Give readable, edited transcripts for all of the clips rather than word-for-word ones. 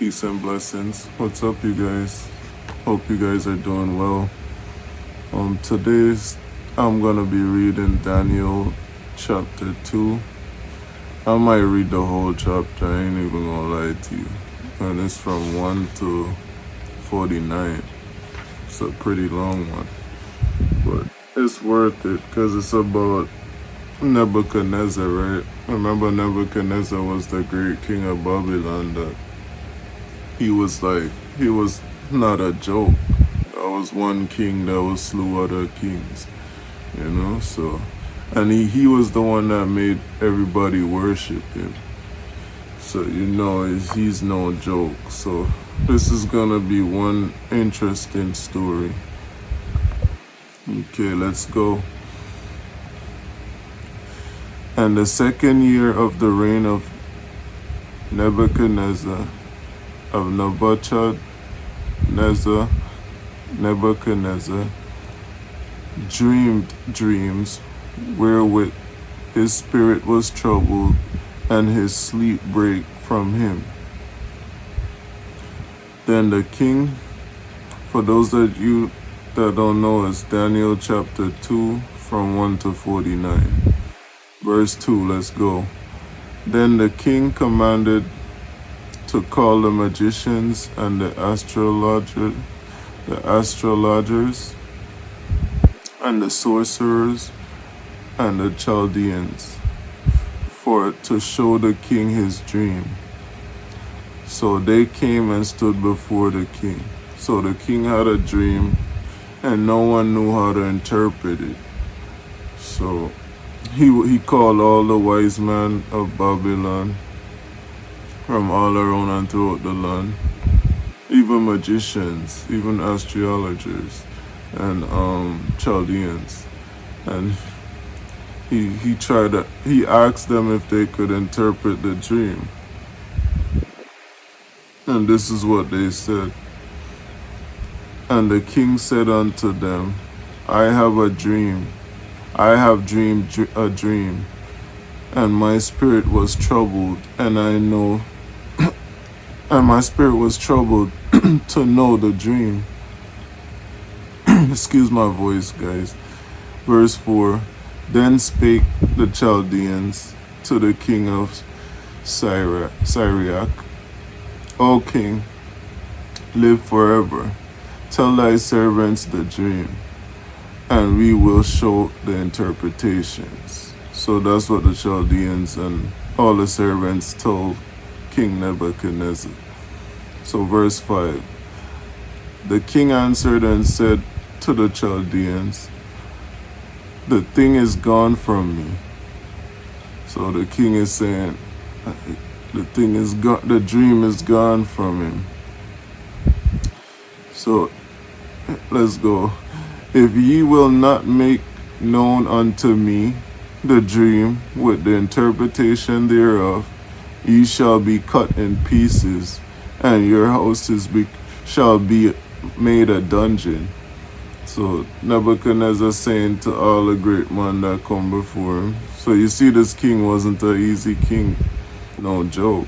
Peace and blessings. What's up, you guys? Hope you guys are doing well. Today's I'm gonna be reading Daniel chapter 2. I might read the whole chapter, I ain't even gonna lie to you. And it's from 1 to 49. It's a pretty long one. But it's worth it because it's about Nebuchadnezzar, right? Remember Nebuchadnezzar was the great king of Babylon that he was not a joke. There was one king that was slew other kings, so and he was the one that made everybody worship him. So he's no joke. So this is gonna be one interesting story. Okay, let's go. And the second year of the reign of Nebuchadnezzar, Nebuchadnezzar dreamed dreams wherewith his spirit was troubled and his sleep brake from him. Then the king, for those that don't know, is Daniel chapter 2 from 1 to 49. Verse 2, let's go. Then the king commanded to call the magicians and the astrologers and the sorcerers and the Chaldeans to show the king his dream. So they came and stood before the king. So the king had a dream and no one knew how to interpret it. So he called all the wise men of Babylon from all around and throughout the land, even magicians, even astrologers and Chaldeans, and he asked them if they could interpret the dream, and this is what they said. And the king said unto them, I have dreamed a dream, and my spirit was troubled, and my spirit was troubled to know the dream. Excuse my voice, guys. Verse 4, then spake the Chaldeans to the king of Syriac, O king, live forever. Tell thy servants the dream, and we will show the interpretations. So that's what the Chaldeans and all the servants told King Nebuchadnezzar. So verse 5, the king answered and said to the Chaldeans, the thing is gone from me. So the king is saying, the dream is gone from him. So let's go. If ye will not make known unto me the dream with the interpretation thereof, ye shall be cut in pieces, and your houses shall be made a dungeon. So Nebuchadnezzar saying to all the great men that come before him. So you see, this king wasn't an easy king, no joke.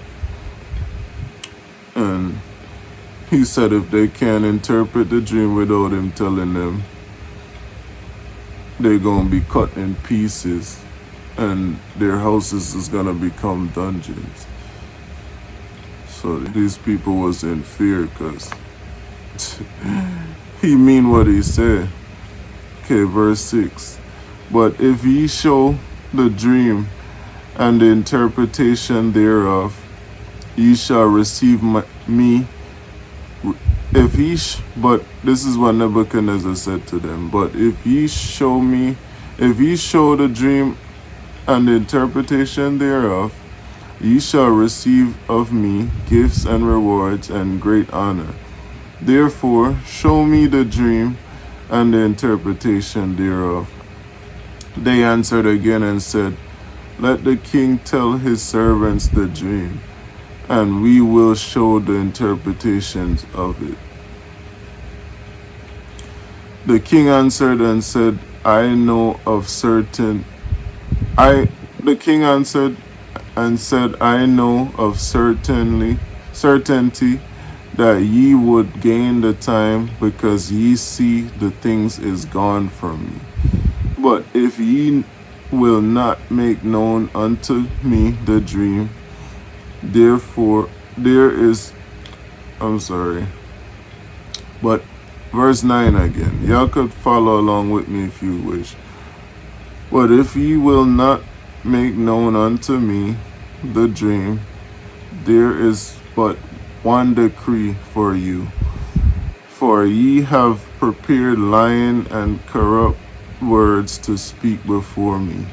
And he said if they can't interpret the dream without him telling them, they're going to be cut in pieces and their houses is going to become dungeons. So these people was in fear because he mean what he said. Okay, verse 6. But if ye show the dream and the interpretation thereof, ye shall receive me. But this is what Nebuchadnezzar said to them. But if ye show the dream and the interpretation thereof, ye shall receive of me gifts and rewards and great honor. Therefore, show me the dream and the interpretation thereof. They answered again and said, let the king tell his servants the dream, and we will show the interpretations of it. The king answered and said, The king answered and said, I know of certainly certainty that ye would gain the time, because ye see the things is gone from me. But if ye will not make known unto me the dream, therefore there is, but verse 9 again. Y'all could follow along with me if you wish. But if ye will not make known unto me the dream, there is but one decree for you. For ye have prepared lying and corrupt words to speak before me,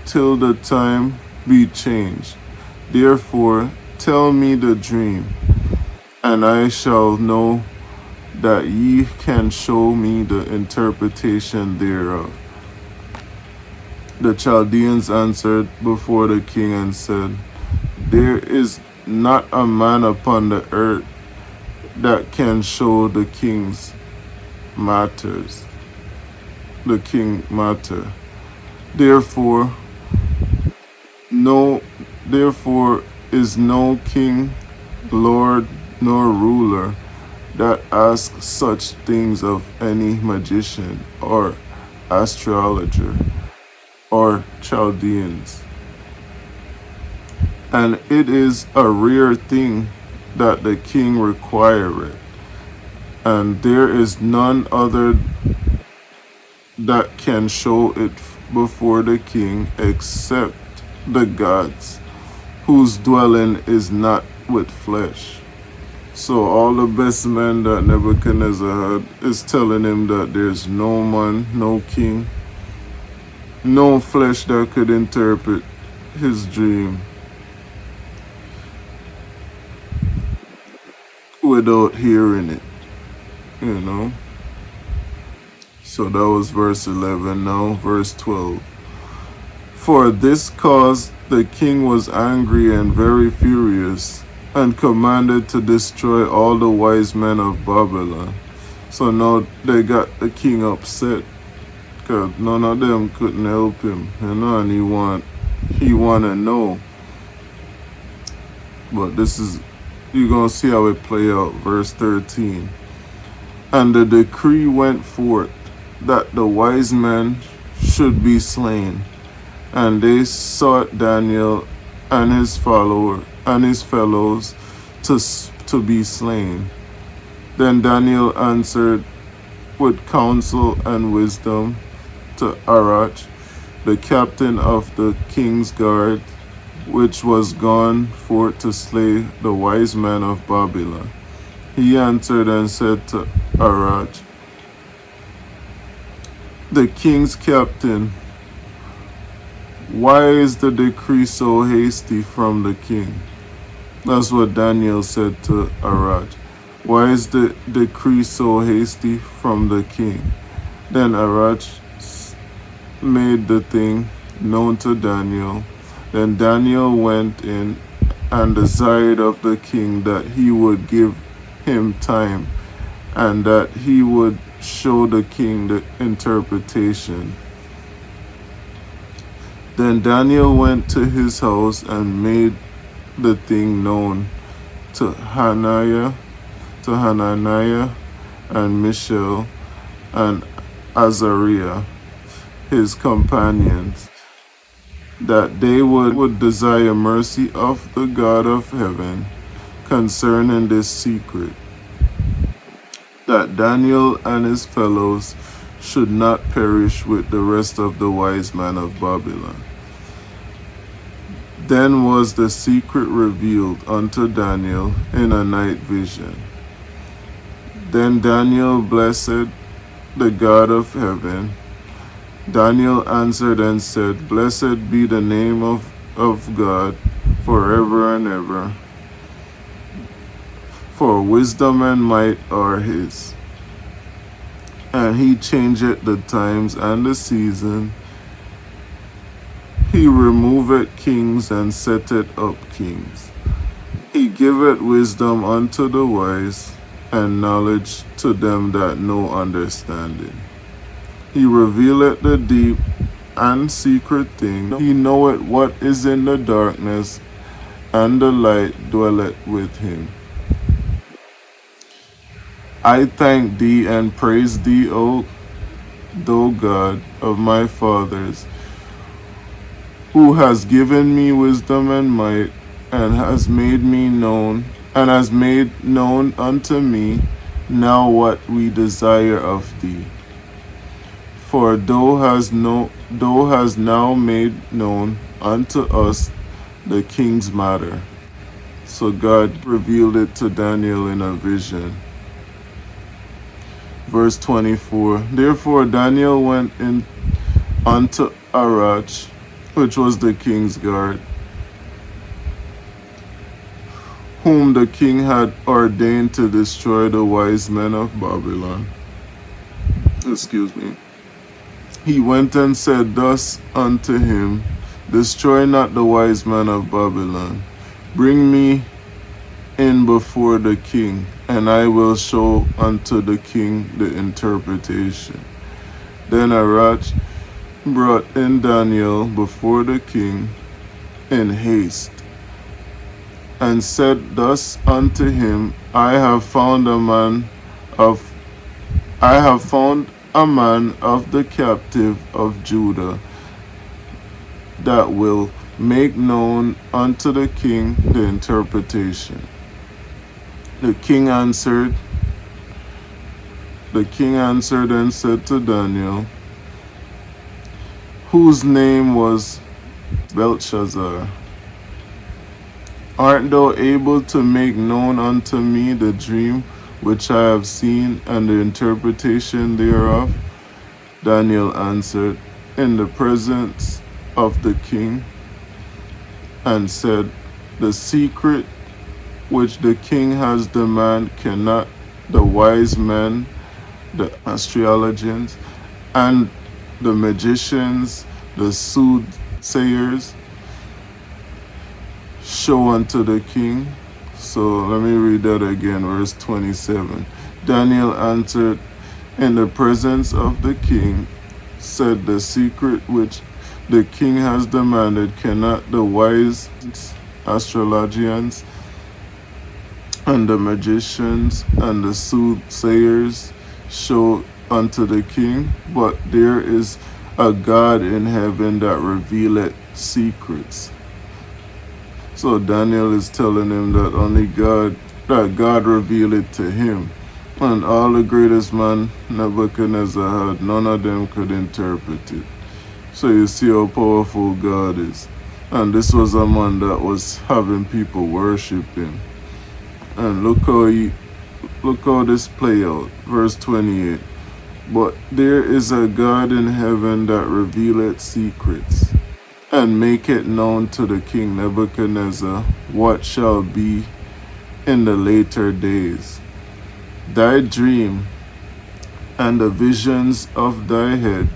till the time be changed. Therefore tell me the dream, and I shall know that ye can show me the interpretation thereof. The Chaldeans answered before the king and said, There is not a man upon the earth that can show the king's matters. The king matter. Therefore is no king, lord, nor ruler that asks such things of any magician or astrologer or Chaldeans. And it is a rare thing that the king requireth, and there is none other that can show it before the king except the gods, whose dwelling is not with flesh. So all the best men that Nebuchadnezzar had is telling him that there's no man, no king, no flesh that could interpret his dream without hearing it, you know. So that was verse 11. Now verse 12. For this cause the king was angry and very furious, and commanded to destroy all the wise men of Babylon. So now they got the king upset, because none of them couldn't help him, you know, and he want to know. But this is, you're going to see how it play out. Verse 13. And the decree went forth that the wise men should be slain, and they sought Daniel and his fellows to be slain. Then Daniel answered with counsel and wisdom to Arach, the captain of the king's guard, which was gone forth to slay the wise men of Babylon. He answered and said to Arach, the king's captain, why is the decree so hasty from the king? That's what Daniel said to Arach. Why is the decree so hasty from the king? Then Arach made the thing known to Daniel. Then Daniel went in and desired of the king that he would give him time, and that he would show the king the interpretation. Then Daniel went to his house and made the thing known to Hananiah and Mishael and Azariah, his companions, that they would desire mercy of the God of heaven concerning this secret, that Daniel and his fellows should not perish with the rest of the wise men of Babylon. Then was the secret revealed unto Daniel in a night vision. Then Daniel blessed the God of heaven. Daniel answered and said, Blessed be the name of God forever and ever. For wisdom and might are his. And he changeth the times and the season. He removeth kings and setteth up kings. He giveth wisdom unto the wise, and knowledge to them that know understanding. He revealeth the deep and secret thing. He knoweth what is in the darkness, and the light dwelleth with him. I thank thee and praise thee, O thou God of my fathers, who has given me wisdom and might, and has made known unto me now what we desire of thee. For thou hast now made known unto us the king's matter. So God revealed it to Daniel in a vision. Verse 24. Therefore Daniel went in unto Arach, which was the king's guard, whom the king had ordained to destroy the wise men of Babylon. Excuse me. He went and said thus unto him, Destroy not the wise men of Babylon. Bring me in before the king, and I will show unto the king the interpretation. Then Arach brought in Daniel before the king in haste, and said thus unto him, I have found a man of the captive of Judah, that will make known unto the king the interpretation. The king answered and said to Daniel, whose name was Belshazzar, Art thou able to make known unto me the dream which I have seen, and the interpretation thereof? Daniel answered in the presence of the king, and said, The secret which the king has demanded cannot the wise men, the astrologers, and the magicians, the soothsayers, show unto the king? So let me read that again, verse 27. Daniel answered in the presence of the king, said, The secret which the king has demanded cannot the wise astrologers and the magicians and the soothsayers show unto the king, but there is a God in heaven that revealeth secrets. So Daniel is telling him that God revealed it to him. And all the greatest man Nebuchadnezzar had, none of them could interpret it. So you see how powerful God is. And this was a man that was having people worship him. And look how this play out. Verse 28. But there is a God in heaven that revealeth secrets, and make it known to the king Nebuchadnezzar what shall be in the later days. Thy dream and the visions of thy head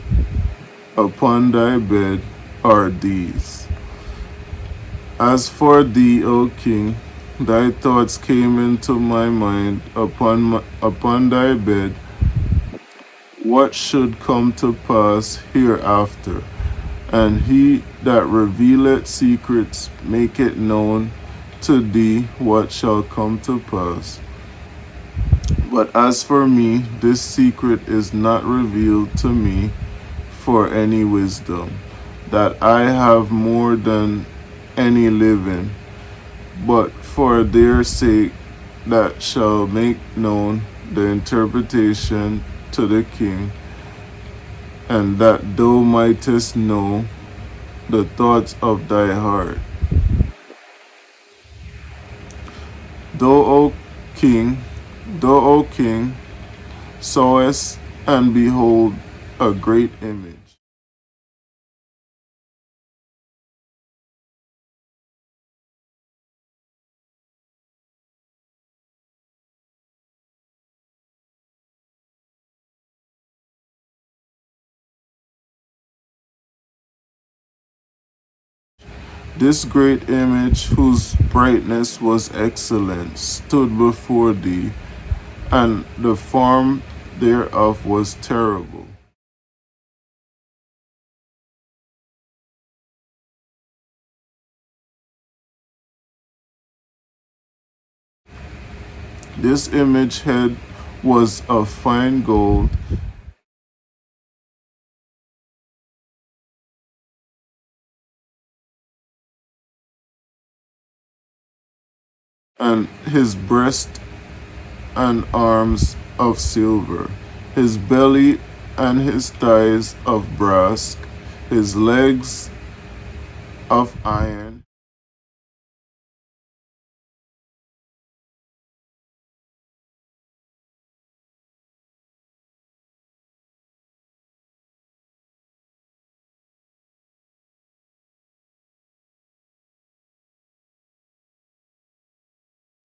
upon thy bed are these. As for thee, O king, thy thoughts came into my mind upon thy bed, what should come to pass hereafter. And he that revealeth secrets make it known to thee what shall come to pass. But as for me, this secret is not revealed to me for any wisdom, that I have more than any living, but for their sake that shall make known the interpretation to the king, and that thou mightest know the thoughts of thy heart. Thou, O king, sawest, and behold, a great image. This great image, whose brightness was excellent, stood before thee, and the form thereof was terrible. This image head was of fine gold, and his breast and arms of silver, his belly and his thighs of brass, his legs of iron,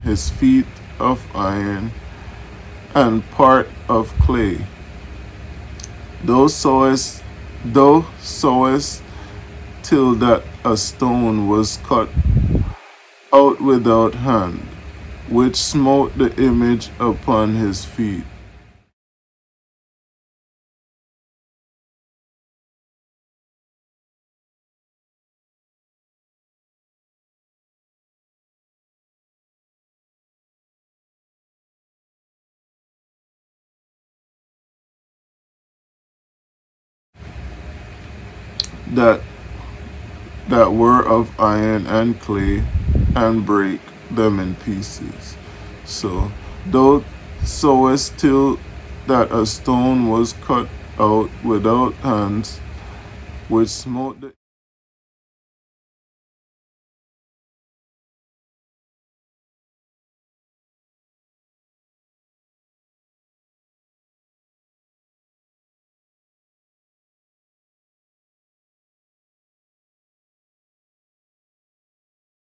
his feet of iron, and part of clay. Thou sawest till that a stone was cut out without hand, which smote the image upon his feet. That that were of iron and clay, and break them in pieces. So thou sawest till that a stone was cut out without hands, which smote the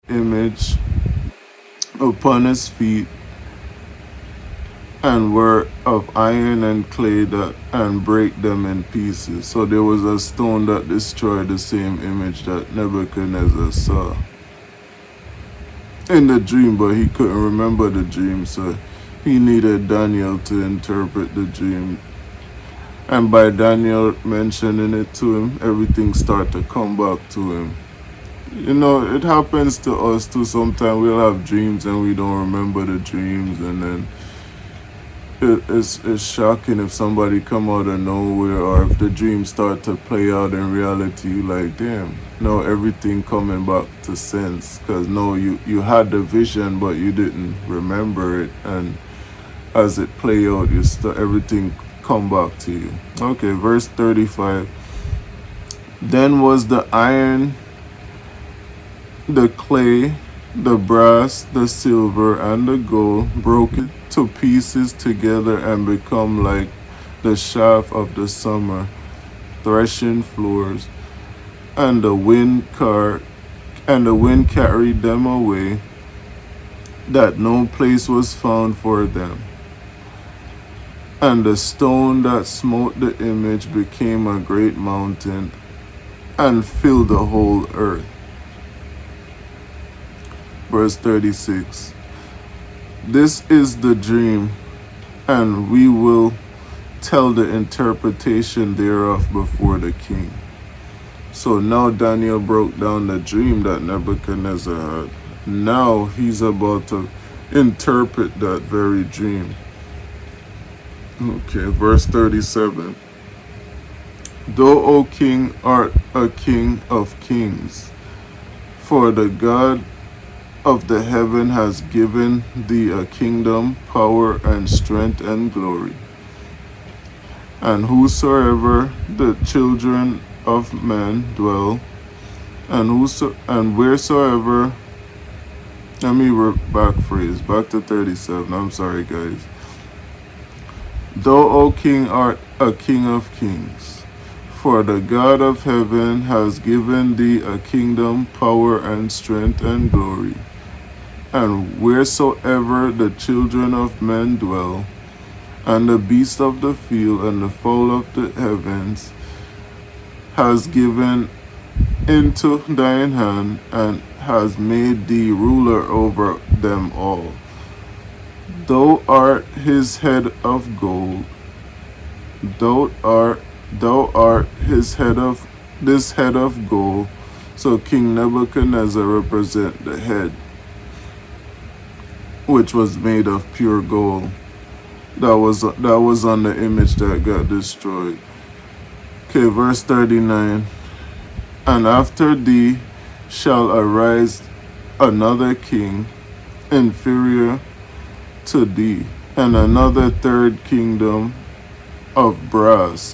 image upon his feet, and were of iron and clay, that and break them in pieces. So there was a stone that destroyed the same image that Nebuchadnezzar saw in the dream, but he couldn't remember the dream, so he needed Daniel to interpret the dream. And by Daniel mentioning it to him, everything started to come back to him. You know, it happens to us too. Sometimes we'll have dreams and we don't remember the dreams, and then it's shocking if somebody come out of nowhere, or if the dreams start to play out in reality. You like, damn, no, everything coming back to sense, because no, you had the vision but you didn't remember it, and as it play out, everything come back to you. Okay, verse 35. Then was the iron, the clay, the brass, the silver, and the gold broken to pieces together, and become like the shaft of the summer threshing floors, and the wind carried them away, that no place was found for them. And the stone that smote the image became a great mountain, and filled the whole earth. Verse 36. This is the dream, and we will tell the interpretation thereof before the king. So now Daniel broke down the dream that Nebuchadnezzar had. Now he's about to interpret that very dream. Okay, verse 37. Thou, O king, art a king of kings, for the God of the heaven has given thee a kingdom, power, and strength, and glory. And whosoever the children of men dwell, and wheresoever, let me back to 37. I'm sorry, guys. Thou, O king, art a king of kings, for the God of heaven has given thee a kingdom, power, and strength, and glory. And wheresoever the children of men dwell, and the beasts of the field, and the fowl of the heavens, has given into thine hand, and has made thee ruler over them all. Thou art his head of gold. Thou art his head of this head of gold. So King Nebuchadnezzar represent the head. which was made of pure gold. That was on the image that got destroyed. Okay, verse 39. And after thee shall arise another king inferior to thee, and another third kingdom of brass,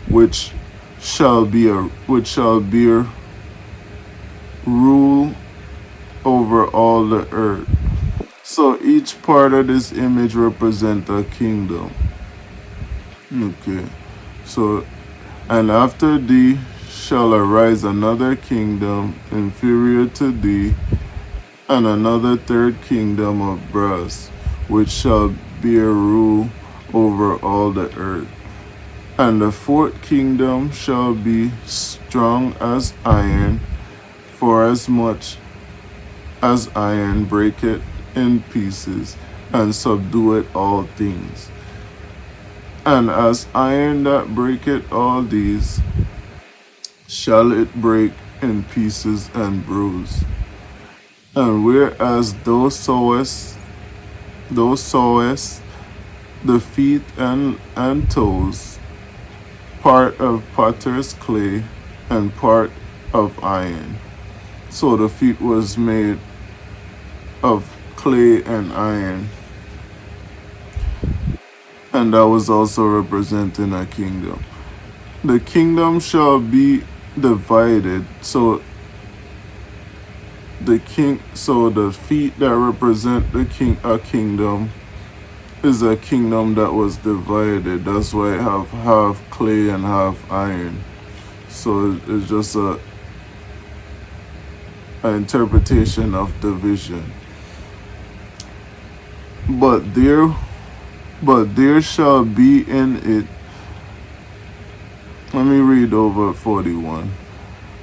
which shall bear rule over all the earth. So each part of this image represents a kingdom. Okay. So, and after thee shall arise another kingdom inferior to thee, and another third kingdom of brass, which shall bear rule over all the earth. And the fourth kingdom shall be strong as iron, for as much as iron breaketh in pieces, and subdueth all things. And as iron that breaketh all these, shall it break in pieces and bruise. And whereas thou sawest the feet and toes, part of potter's clay and part of iron. So the feet was made of clay and iron. And that was also representing a kingdom. The kingdom shall be divided. So the feet that represent a kingdom is a kingdom that was divided. That's why it have half clay and half iron. So it's just an interpretation of division. But there shall be in it. Let me read over 41.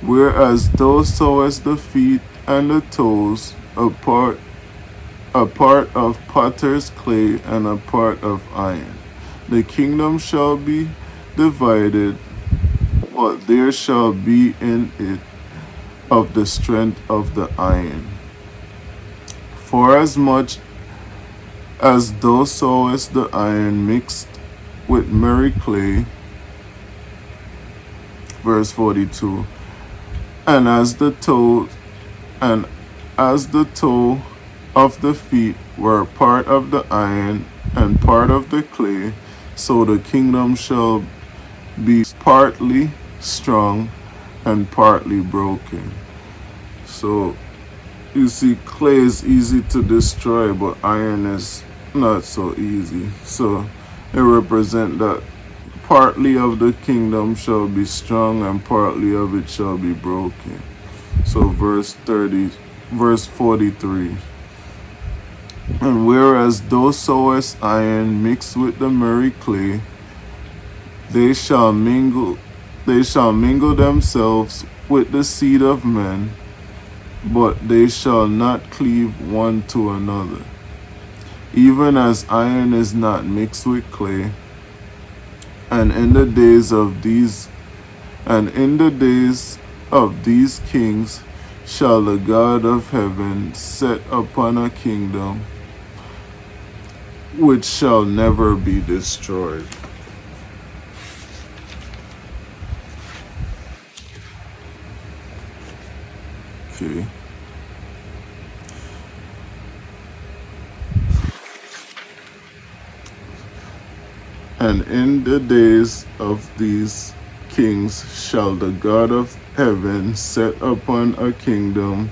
Whereas thou sawest the feet and the toes, a part of potter's clay and a part of iron. The kingdom shall be divided, but there shall be in it of the strength of the iron. For as much as thou sawest the iron mixed with merry clay, verse 42, and as the toe of the feet were part of the iron and part of the clay, so the kingdom shall be partly strong and partly broken. So you see, clay is easy to destroy, but iron is not so easy. So it represents that partly of the kingdom shall be strong and partly of it shall be broken. So verse 43. And whereas thou sawest iron mixed with the merry clay, they shall mingle themselves with the seed of men, but they shall not cleave one to another. Even as iron is not mixed with clay, and in the days of these kings shall the God of heaven set upon a kingdom which shall never be destroyed. Okay. And in the days of these kings shall the God of heaven set upon a kingdom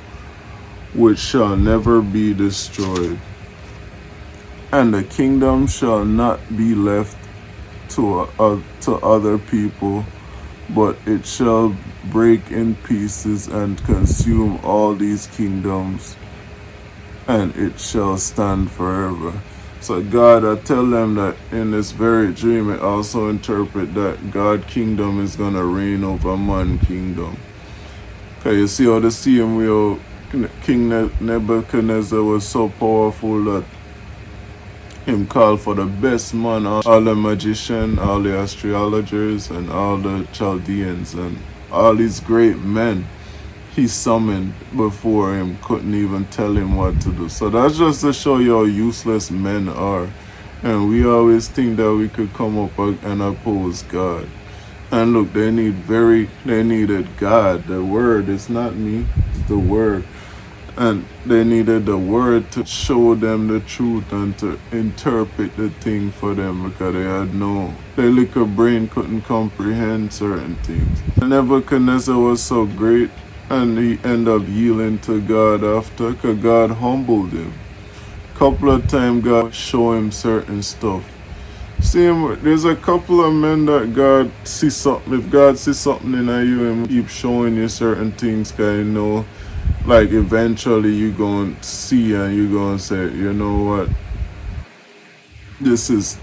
which shall never be destroyed. And the kingdom shall not be left to other people, but it shall break in pieces and consume all these kingdoms, and it shall stand forever. So God, I tell them that in this very dream, it also interpret that God kingdom is going to reign over man kingdom. Okay, you see how the same way King Nebuchadnezzar was so powerful that him called for the best man, all the magicians, all the astrologers, and all the Chaldeans, and all these great men. he summoned before him couldn't even tell him what to do. So that's just to show you how useless men are. And we always think that we could come up and oppose God. And look, they needed God, the word. It's not me, it's the word. And they needed the word to show them the truth and to interpret the thing for them, because their little brain couldn't comprehend certain things. Nebuchadnezzar was so great, and he ended up yielding to God after, because God humbled him. Couple of times God show him certain stuff. See him, there's a couple of men that God see something. If God sees something in you and keep showing you certain things, cause like eventually you gonna see and you gonna say, you know what, this is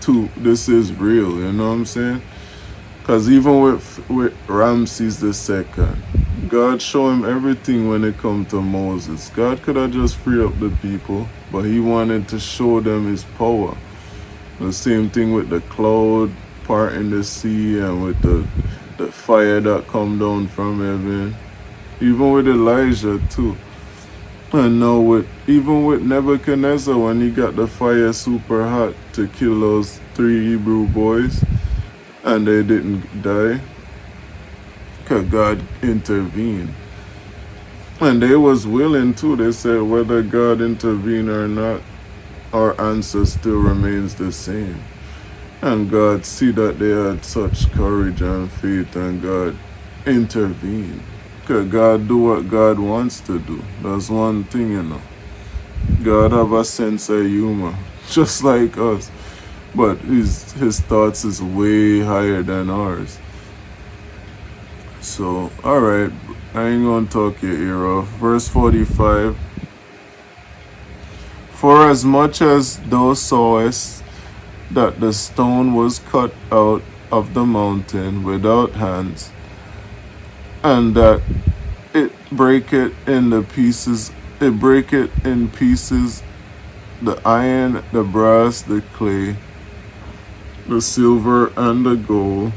real, you know what I'm saying? Cause even with Ramses II, God showed him everything when it come to Moses. God could have just freed up the people, but he wanted to show them his power. The same thing with the cloud parting the sea and with the fire that come down from heaven. Even with Elijah too. And now even with Nebuchadnezzar, when he got the fire super hot to kill those 3 Hebrew boys and they didn't die, because God intervened. And they was willing too. They said whether God intervened or not, our answer still remains the same. And God see that they had such courage and faith, and God intervened. Because God do what God wants to do. That's one thing, God have a sense of humor, just like us. But his thoughts is way higher than ours. So, alright, I ain't gonna talk your ear off. Verse 45. For as much as thou sawest that the stone was cut out of the mountain without hands, and that it breaketh in pieces, the iron, the brass, the clay, the silver, and the gold,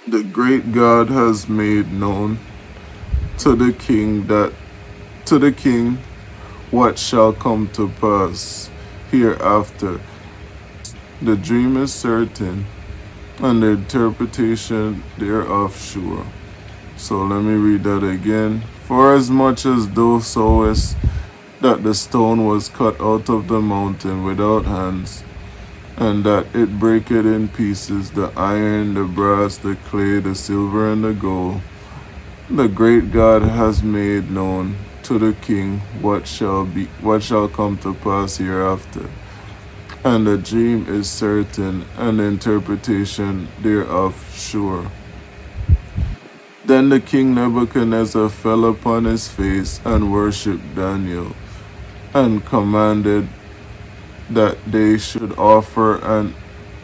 the great God has made known to the king what shall come to pass hereafter. The dream is certain, and the interpretation thereof sure. So let me read that again. For as much as thou sawest that the stone was cut out of the mountain without hands, and that it breaketh in pieces the iron, the brass, the clay, the silver, and the gold, the great God has made known to the king what shall come to pass hereafter. And the dream is certain, and the interpretation thereof sure. Then the king Nebuchadnezzar fell upon his face and worshipped Daniel, and commanded that they should offer an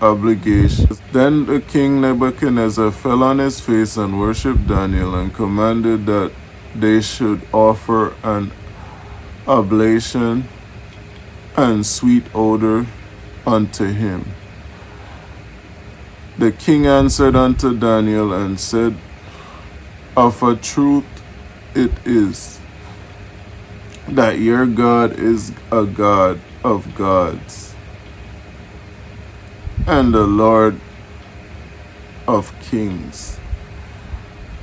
obligation. Then the king Nebuchadnezzar fell on his face and worshipped Daniel, and commanded that they should offer an oblation and sweet odor unto him. The king answered unto Daniel and said, Of a truth it is, that your God is a God of gods, and the Lord of kings,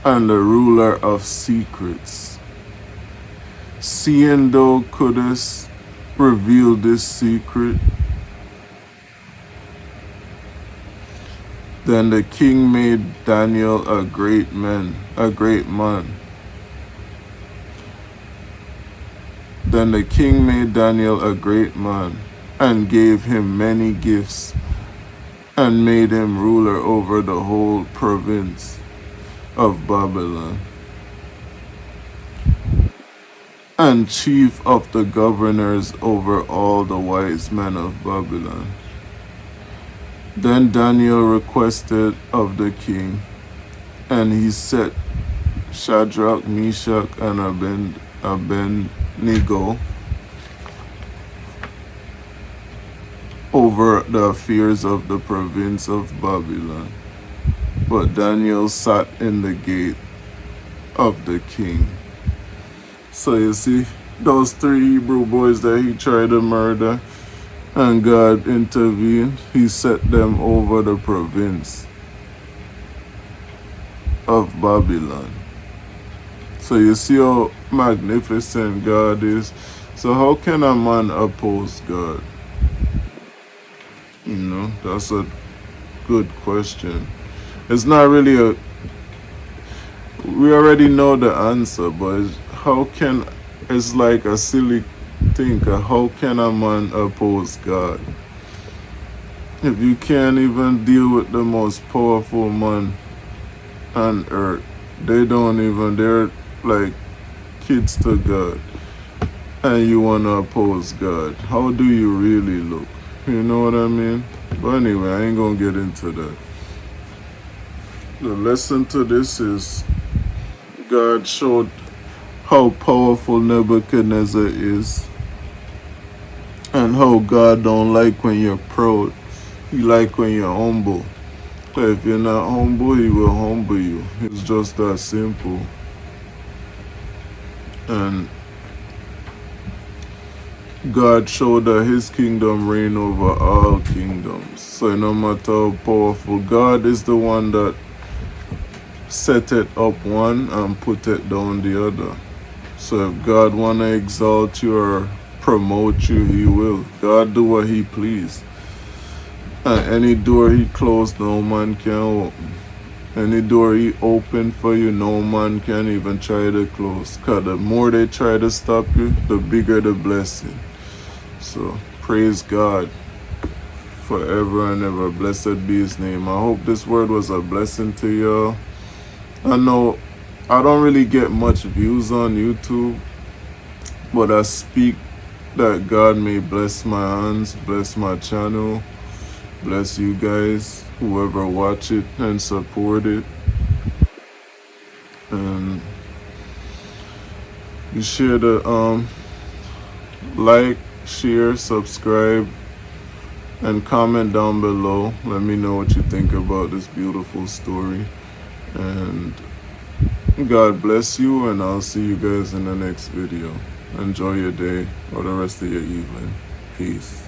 and the ruler of secrets. Seeing thou couldst reveal this secret, then the king made Daniel a great man. Then the king made Daniel a great man, and gave him many gifts, and made him ruler over the whole province of Babylon, and chief of the governors over all the wise men of Babylon. Then Daniel requested of the king, and he set Shadrach, Meshach, and Abednego over the affairs of the province of Babylon. But Daniel sat in the gate of the king. So you see, those 3 Hebrew boys that he tried to murder, and God intervened. He set them over the province of Babylon. So you see how magnificent God is. So how can a man oppose God? You know, that's a good question. It's not really a... We already know the answer, but how can... It's like a silly thing. How can a man oppose God? If you can't even deal with the most powerful man on earth, they're like kids to God, and you want to oppose God, how do you really look? You know what I mean? But anyway, I ain't gonna get into that. The lesson to this is God showed how powerful Nebuchadnezzar is, and how God don't like when you're proud. He like when you're humble. But if you're not humble, he will humble you. It's just that simple. And God showed that his kingdom reign over all kingdoms. So no matter how powerful, God is the one that set it up one and put it down the other. So if God want to exalt you or promote you, he will. God do what he please. And any door he closed, no man can open. Any door he opened for you, no man can even try to close. Because the more they try to stop you, the bigger the blessing. So praise God forever and ever. Blessed be his name. I hope this word was a blessing to y'all. I know I don't really get much views on YouTube, but I speak that God may bless my hands, bless my channel, bless you guys, whoever watch it and support it. And you share the like, share, subscribe, and comment down below. Let me know what you think about this beautiful story. And God bless you, and I'll see you guys in the next video. Enjoy your day or the rest of your evening. Peace.